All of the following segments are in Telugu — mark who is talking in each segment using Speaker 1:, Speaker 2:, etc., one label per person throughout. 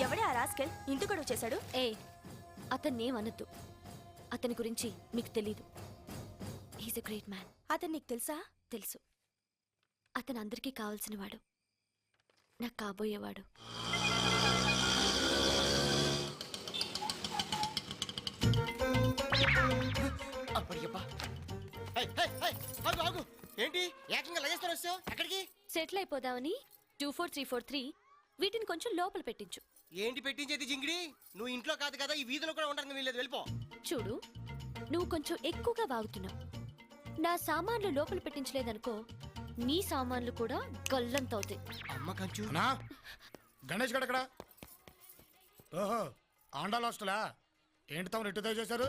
Speaker 1: ఎవడే ఆ రాస్కెల్ ఇంటి గొడవ చేశాడు?
Speaker 2: అతన్నేమనద్దు. అతని గురించి మీకు తెలీదు. He's a great man.
Speaker 1: అతను నీకు తెలుసా?
Speaker 2: తెలుసు. అతను అందరికీ కావలసిన వాడు, నాకు కాబోయేవాడు.
Speaker 3: ఏంటి ఏకంగా లగేస్తారు వచ్చావు? ఎక్కడికి?
Speaker 2: సెటిల్ అయిపోదామని 24343 వీటిని కొంచెం లోపల పెట్టించు.
Speaker 3: ఏంటి పెట్టించేది జింగిడి? నువ్వు ఇంట్లో కాదు కదా, ఈ వీధిలో కూడా ఉండడానికి వీల్లేదు, వెళ్ళిపో.
Speaker 2: చూడు, నువ్వు కొంచెం ఎక్కువగా వాగుతున్నావు. నా సామాన్లు లోపల పెట్టించలేదనుకో, నీ సామాన్లు కూడా గల్లంతవుతాయి.
Speaker 3: అమ్మ కంచు.
Speaker 4: గణేష్ గడక్కడ. ఓహో, ఆండాల్ హాస్టలా? ఏంటి తమరు ఇటు చేశారు?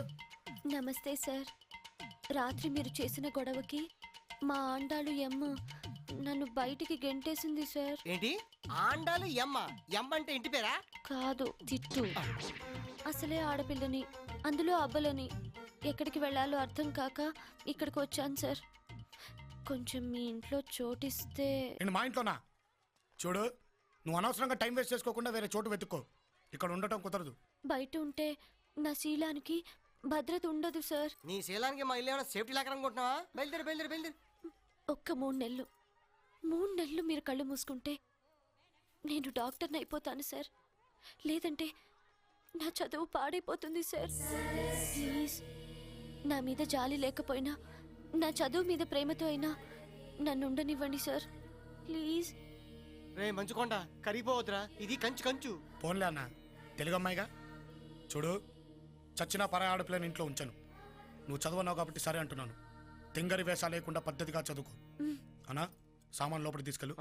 Speaker 2: నమస్తే సార్. రాత్రి మీరు చేసిన గొడవకి మా ఆండాలు ఎమ్మ నన్ను బయటికి గెంటేసింది సార్.
Speaker 3: ఏంటి ఆండాలు ఎమ్మ? ఎమ్మ అంటే ఇంటి పేరా?
Speaker 2: కాదు, తిట్టు. అసలే ఆడపిల్లని, అందులో అబ్బలని, ఎక్కడికి వెళ్ళాలో అర్థం కాక ఇక్కడికి వచ్చాను సార్. కొంచెం మీ ఇంట్లో చోటిస్తే.
Speaker 4: నేను మా ఇంట్లోనా? చూడు, నువ్వు అనవసరంగా టైం వేస్ట్ చేసుకోకుండా వేరే చోటు వెతుక్కో. ఇక్కడ ఉండటం కుదరదు.
Speaker 2: బయట ఉంటే నా శీలానికి భద్రత ఉండదు సార్.
Speaker 3: నీ శీలానికి మా ఇల్లు ఏమైనా సేఫ్టీ లాగా అనుకుంటున్నావా? బయలుదేరి బయలుదేరి బయలుదేరి.
Speaker 2: ఒక్క 3 నెలలు మీరు కళ్ళు మూసుకుంటే నేను డాక్టర్ని అయిపోతాను సార్. లేదంటే నా చదువు పాడైపోతుంది సార్. ప్లీజ్, నా మీద జాలి లేకపోయినా నా చదువు మీద ప్రేమతో అయినా నన్ను ఉండనివ్వండి సార్. ప్లీజ్.
Speaker 3: రే మంచుకొండ, కరిగిపోవద్దురా, ఇది కంచు కంచు.
Speaker 4: పోన్లే అన్న, తెలుగు అమ్మాయిగా. చూడు, చచ్చిన పరాయి ఆడపిల్లని ఇంట్లో ఉంచాను. నువ్వు చదువున్నావు కాబట్టి సరే అంటున్నాను. తింగరి వేషాలు లేకుండా పద్ధతిగా చదువుకో. అన్నా, సామాన్ లోపలికి తీసుకెళ్ళు.